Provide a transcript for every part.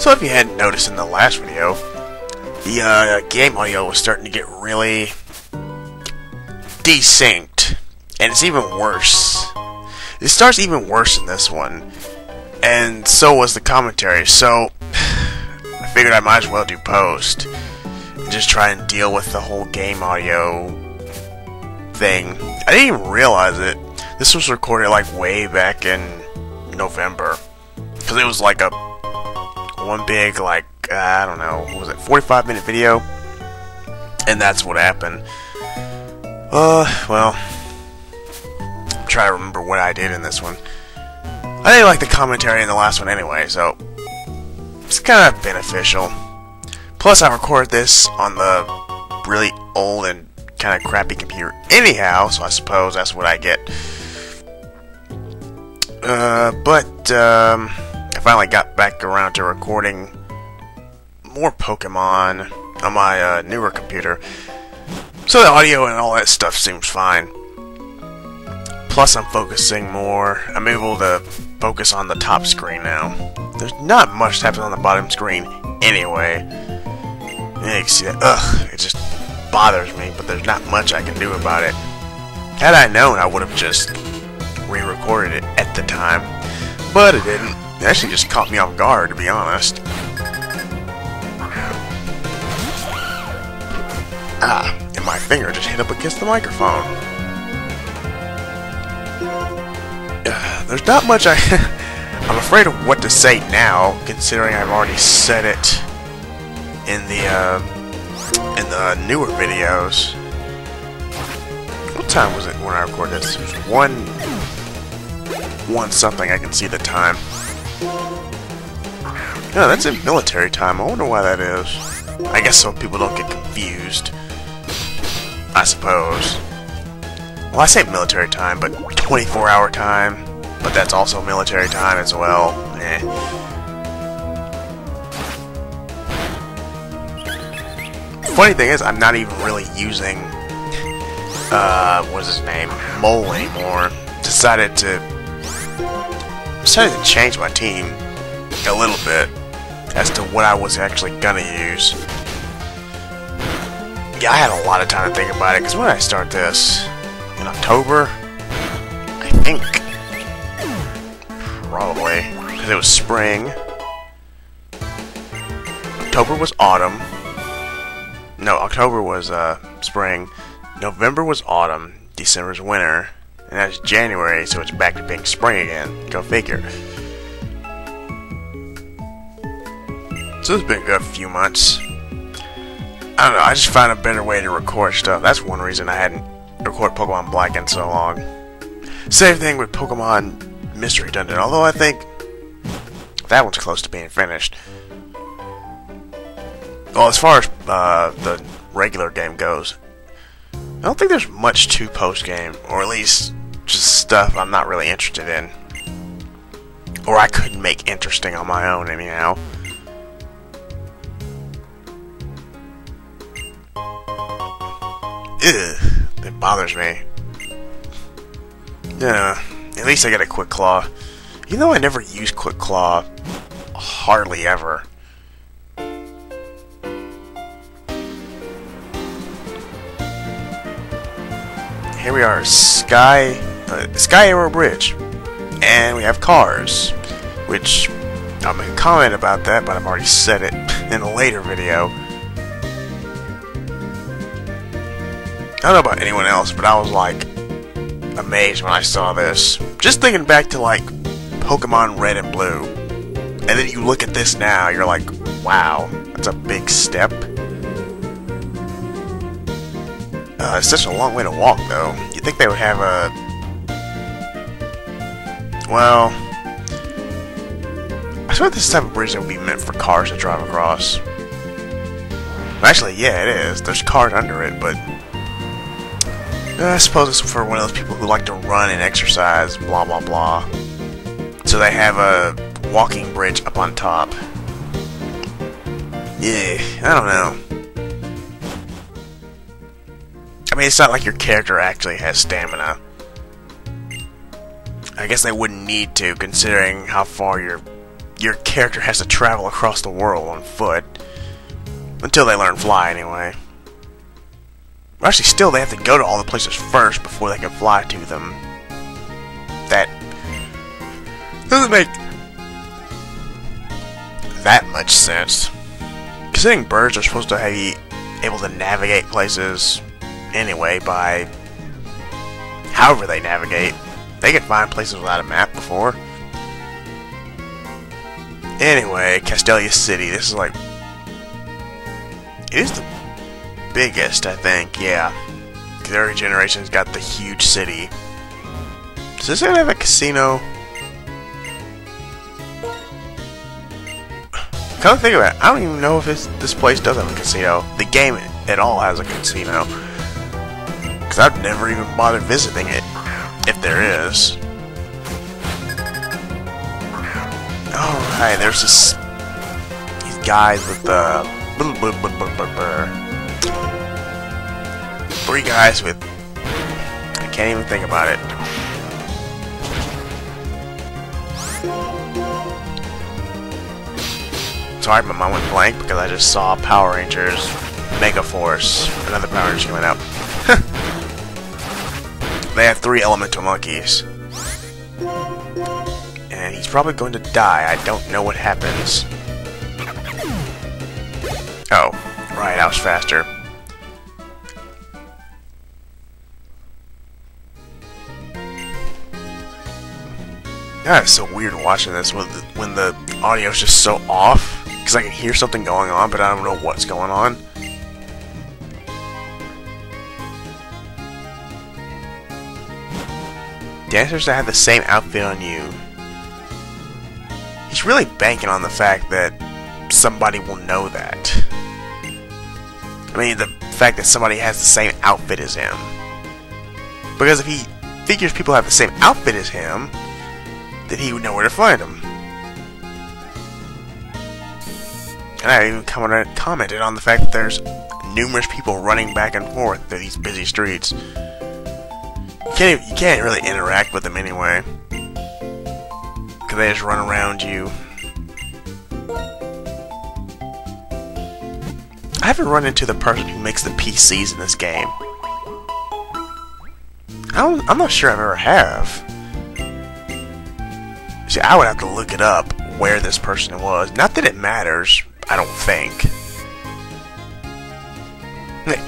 So if you hadn't noticed in the last video, the game audio was starting to get really desynced, and it's even worse. It starts even worse in this one, and so was the commentary. So I figured I might as well do post and just try and deal with the whole game audio thing. I didn't even realize it. This was recorded like way back in November, because it was like a one big, like, I don't know, what was it, 45-minute video? And that's what happened. Well, I'm trying to remember what I did in this one. I didn't like the commentary in the last one anyway, so it's kind of beneficial. Plus, I recorded this on the really old and kind of crappy computer anyhow, so I suppose that's what I get. I finally got back around to recording more Pokemon on my newer computer, so the audio and all that stuff seems fine. Plus, I'm focusing more. I'm able to focus on the top screen now. There's not much happening on the bottom screen anyway. You can see that. It just bothers me, but there's not much I can do about it. Had I known, I would have just re-recorded it at the time, but it didn't. It actually just caught me off guard, to be honest. And my finger just hit up against the microphone. There's not much I'm afraid of what to say now, considering I've already said it in the newer videos. What time was it when I recorded this? It was one something. I can see the time. No, that's in military time. I wonder why that is. I guess so people don't get confused, I suppose. Well, I say military time, but 24-hour time. But that's also military time as well. Funny thing is, I'm not even really using what's his name? Mole anymore. Decided to change my team a little bit as to what I was actually gonna use. Yeah, I had a lot of time to think about it, because when I start this in October, I think, probably, because it was spring. October was autumn. No, October was spring. November was autumn. December's winter. And that's January, so it's back to being spring again. Go figure. So it's been a good few months. I don't know, I just found a better way to record stuff. That's one reason I hadn't recorded Pokemon Black in so long. Same thing with Pokemon Mystery Dungeon, although I think that one's close to being finished. Well, as far as the regular game goes, I don't think there's much to post-game, or at least just stuff I'm not really interested in. Or I couldn't make interesting on my own anyhow. Ugh, it bothers me. Yeah, at least I got a Quick Claw. You know, I never use Quick Claw. Hardly ever. Here we are, Sky Arrow Bridge, and we have cars, which I'm going to comment about that, but I've already said it in a later video. I don't know about anyone else, but I was like amazed when I saw this. Just thinking back to like Pokemon Red and Blue, and then you look at this now, you're like, wow, that's a big step. It's such a long way to walk, though. You'd think they would have a... Well, I swear this type of bridge would be meant for cars to drive across. Actually, yeah, it is. There's cars under it, but I suppose it's for one of those people who like to run and exercise, blah, blah, blah. So they have a walking bridge up on top. Yeah, I don't know. I mean, it's not like your character actually has stamina. I guess they wouldn't need to, considering how far you're your character has to travel across the world on foot. Until they learn fly, anyway. Actually, still, they have to go to all the places first before they can fly to them. That doesn't make that much sense. Considering birds are supposed to be able to navigate places anyway by however they navigate. They can find places without a map before. Anyway, Castelia City. This is like... It is the biggest, I think, yeah. Because every generation's got the huge city. Does this gonna have a casino? Come to think of it, I don't even know if this place does have a casino. The game at all has a casino. Because I've never even bothered visiting it, if there is. Alright, there's these guys with the... 3 guys with... I can't even think about it. Sorry, my mind went blank because I just saw Power Rangers Mega Force. Another Power Ranger coming up. They have 3 elemental monkeys. And he's probably going to die. I don't know what happens. Oh, right, I was faster. God, it's so weird watching this when the audio is just so off. Because I can hear something going on, but I don't know what's going on. Dancers that have the same outfit on you. He's really banking on the fact that somebody will know that. I mean, the fact that somebody has the same outfit as him. Because if he figures people have the same outfit as him, then he would know where to find them. And I even commented on the fact that there's numerous people running back and forth through these busy streets. You can't really interact with them anyway. Because they just run around you. I haven't run into the person who makes the PCs in this game. I'm not sure I've ever have. See, I would have to look it up where this person was. Not that it matters, I don't think.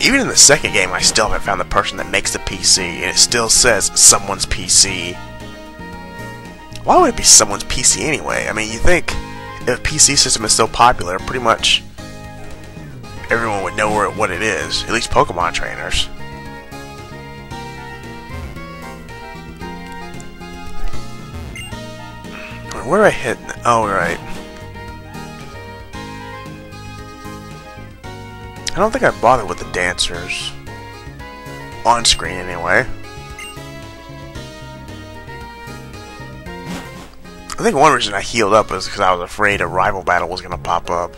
Even in the second game, I still haven't found the person that makes the PC, and it still says someone's PC. Why would it be someone's PC anyway? I mean, you think if a PC system is so popular, pretty much everyone would know what it is. At least Pokemon trainers. Where do I hit? Oh, right. I don't think I bothered with the dancers. On screen, anyway. I think one reason I healed up was because I was afraid a rival battle was going to pop up.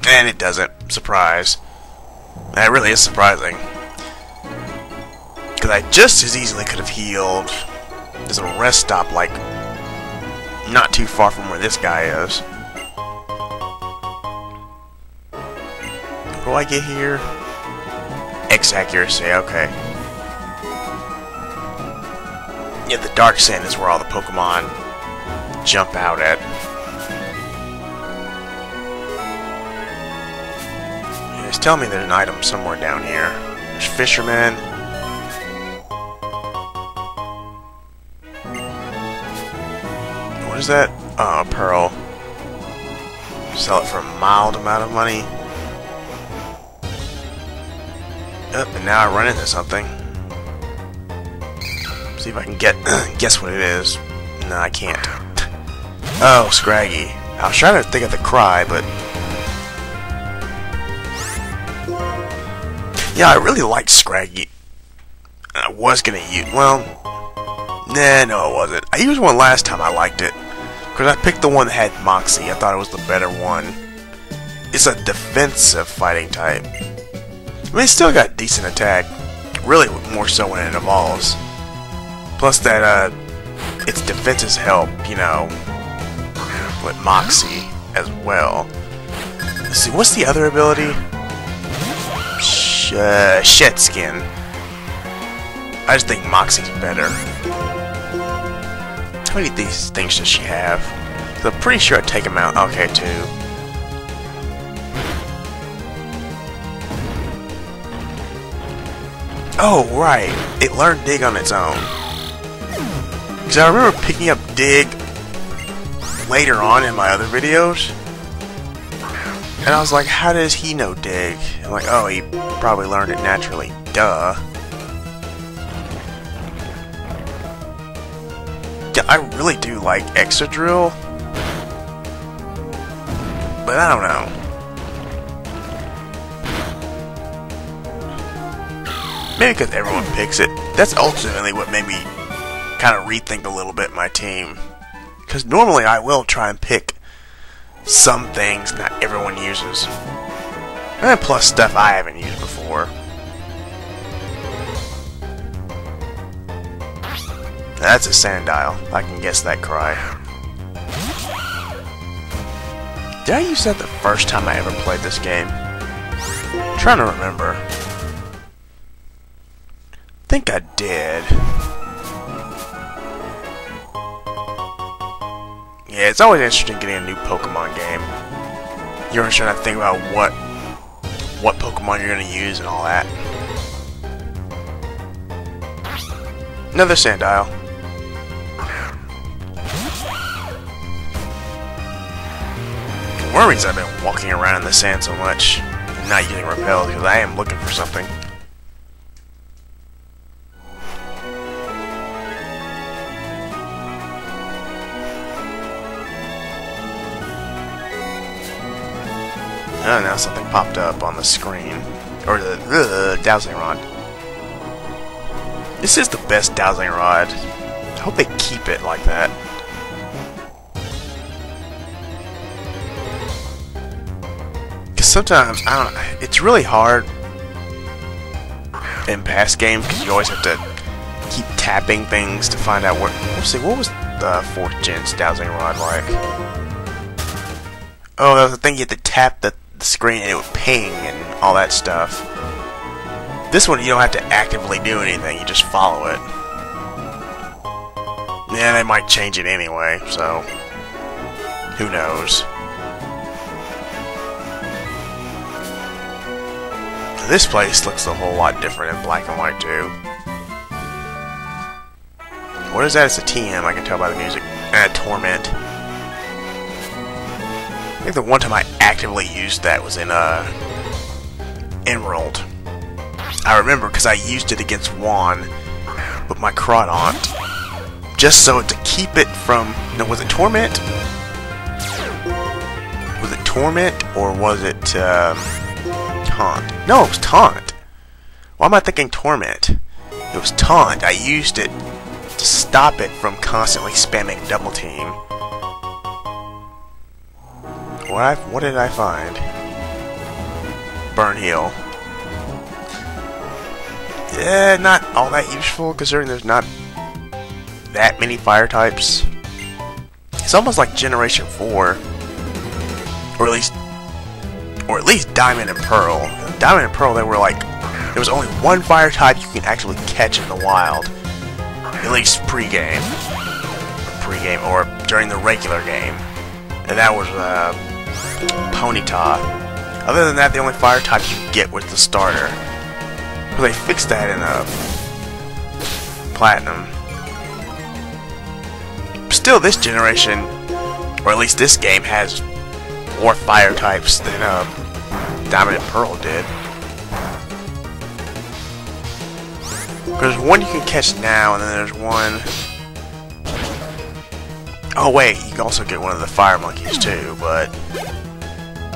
And it doesn't. Surprise. And it really is surprising. Because I just as easily could have healed. There's a rest stop, like, not too far from where this guy is. What do I get here? X accuracy, okay. Yeah, the dark sand is where all the Pokemon jump out at. Yeah, it's telling me there's an item somewhere down here. There's fishermen. What is that? Oh, a pearl. Sell it for a mild amount of money. Yep, and now I run into something. See if I can guess what it is. No, I can't. Oh, Scraggy. I was trying to think of the cry, but yeah, I really liked Scraggy. I was gonna use. Well, nah, no, it wasn't. I used one last time. I liked it because I picked the one that had Moxie. I thought it was the better one. It's a defensive fighting type. I mean, it's still got decent attack. Really, more so when it evolves. Plus that, its defenses help, you know, with Moxie as well. Let's see, what's the other ability? Shed Skin. I just think Moxie's better. How many of these things does she have? So I'm pretty sure I'd take them out. Okay, 2. Oh, right. It learned Dig on its own. Because I remember picking up Dig later on in my other videos. And I was like, how does he know Dig? I'm like, oh, he probably learned it naturally. Duh. Yeah, I really do like Exadrill. But I don't know. Maybe because everyone picks it. That's ultimately what made me kind of rethink a little bit my team. Because normally I will try and pick some things not everyone uses. And plus stuff I haven't used before. That's a Sandile. I can guess that cry. Did I use that the first time I ever played this game? I'm trying to remember. I think I did. Yeah, it's always interesting getting a new Pokemon game. You're always trying to think about what Pokemon you're going to use and all that. Another Sandile. One reason I've been walking around in the sand so much and not using Repel because I am looking for something. Oh, now something popped up on the screen. Or the dowsing rod. This is the best dowsing rod. I hope they keep it like that. Because sometimes, I don't know, it's really hard in past games because you always have to keep tapping things to find out what. Let's see, what was the 4th gen's dowsing rod like? Oh, that was the thing you had to tap the screen and it would ping and all that stuff. This one you don't have to actively do anything, you just follow it. Yeah, they might change it anyway, so who knows. This place looks a whole lot different in black and white too. What is that? It's a TM, I can tell by the music. Torment. I think the one time I actively used that was in Emerald. I remember because I used it against Juan with my Crawdaunt. Just so to keep it from... No, was it Torment? Was it Torment or was it Taunt? No, it was Taunt. Why am I thinking Torment? It was Taunt. I used it to stop it from constantly spamming Double Team. What did I find? Burn Heal. Yeah, not all that useful considering there's not that many fire types. It's almost like Generation 4. Or at least Diamond and Pearl. Diamond and Pearl, there was only one fire type you can actually catch in the wild. At least pre-game. Or during the regular game. And that was Ponyta. Other than that, the only fire type you could get was the starter. Well, they fixed that in Platinum. Still, this generation, or at least this game, has more fire types than Diamond and Pearl did. There's one you can catch now, and then there's one... Oh wait, you can also get one of the fire monkeys too, but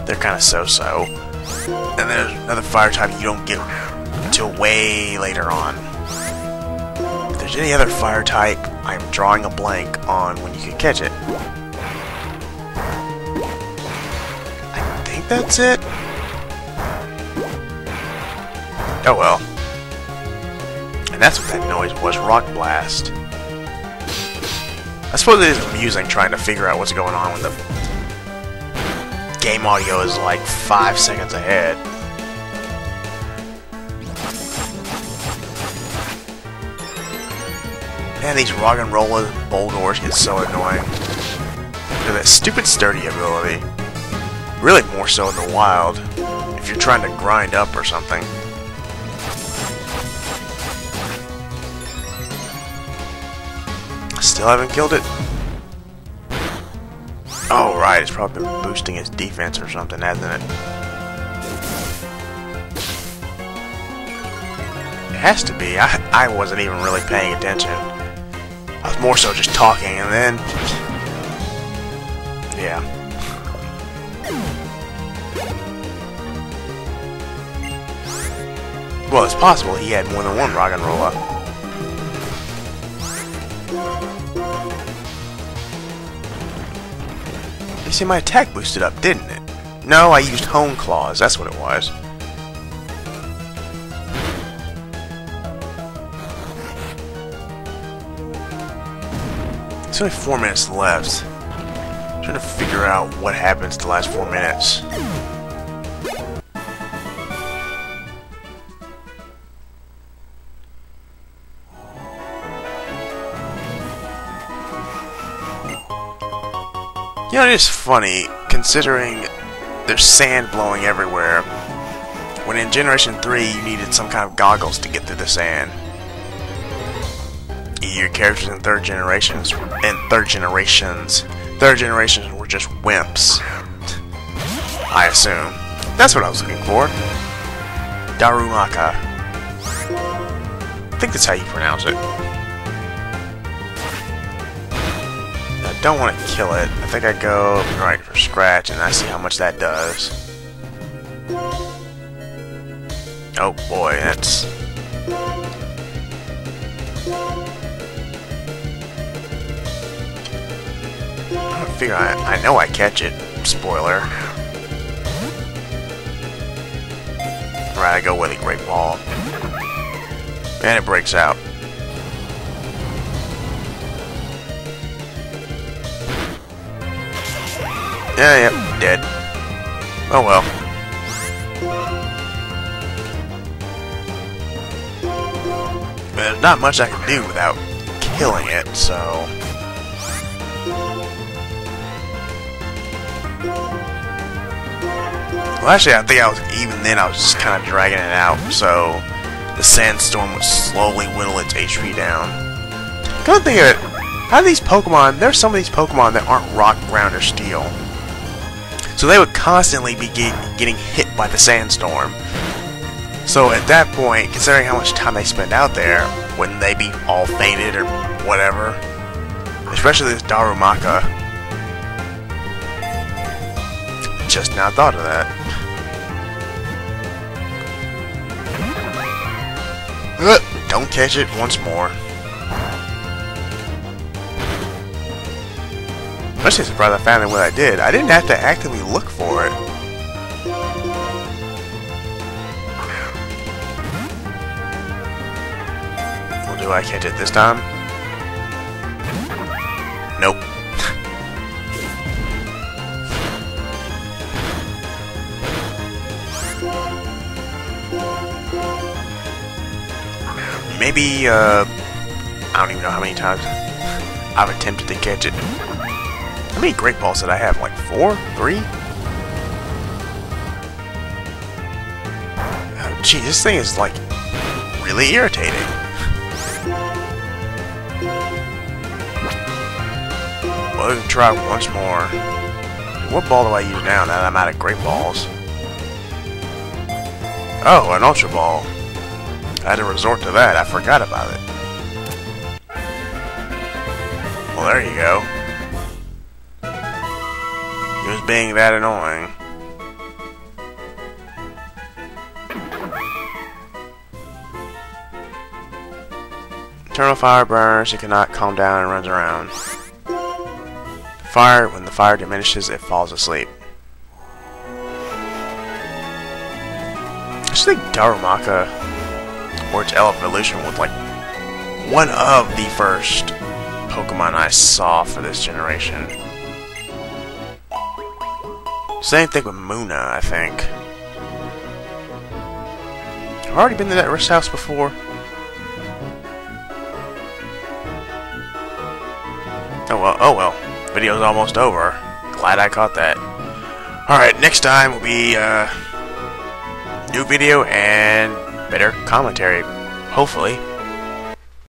they're kind of so-so. And there's another fire type you don't get until way later on. If there's any other fire type, I'm drawing a blank on when you can catch it. I think that's it. Oh well. And that's what that noise was, Rock Blast. I suppose it is amusing trying to figure out what's going on when the game audio is like 5 seconds ahead. Man, these rock and roller Boldors get so annoying. Look at that stupid sturdy ability. Really more so in the wild, if you're trying to grind up or something. Still haven't killed it. Oh right, it's probably been boosting his defense or something, hasn't it? It has to be. I wasn't even really paying attention. I was more so just talking, and then... yeah. Well, it's possible he had more than one rock and roller. You see, my attack boosted up, didn't it? No, I used Hone Claws. That's what it was. There's only 4 minutes left. I'm trying to figure out what happens the last 4 minutes. You know, it is funny, considering there's sand blowing everywhere, when in Generation 3 you needed some kind of goggles to get through the sand. Your characters in third generations were just wimps. I assume. That's what I was looking for. Darumaka. I think that's how you pronounce it. I don't want to kill it. I think I go right for scratch and I see how much that does. Oh boy, that's... I figure I know I catch it. Spoiler. Right, I go with a Great Ball. And it breaks out. Yeah, yep, dead. Oh well. But there's not much I can do without killing it, so... Well, actually, I think even then I was just kind of dragging it out, so the sandstorm would slowly whittle its HP down. Come to think of it, how do these Pokemon, there's some of these Pokemon that aren't rock, ground, or steel. So they would constantly be getting hit by the sandstorm. So at that point, considering how much time they spend out there, wouldn't they be all fainted or whatever? Especially this Darumaka. Just now thought of that. Don't catch it once more. I'm actually surprised I found it when I did. I didn't have to actively look for it. Well, do I catch it this time? Nope. Maybe, I don't even know how many times I've attempted to catch it. How many Great Balls did I have? Like 4? 3? Oh, gee, this thing is, like, really irritating. Well, we can try once more. What ball do I use now that I'm out of Great Balls? Oh, an Ultra Ball. I had to resort to that. I forgot about it. Well, there you go. He was being that annoying. Eternal fire burns. It cannot calm down and runs around. Fire. When the fire diminishes, it falls asleep. I just think Darumaka, or its evolution, was like one of the first Pokemon I saw for this generation. Same thing with Muna, I think. I've already been to that rest house before. Oh well, oh well. Video's almost over. Glad I caught that. Alright, next time will be new video and better commentary. Hopefully.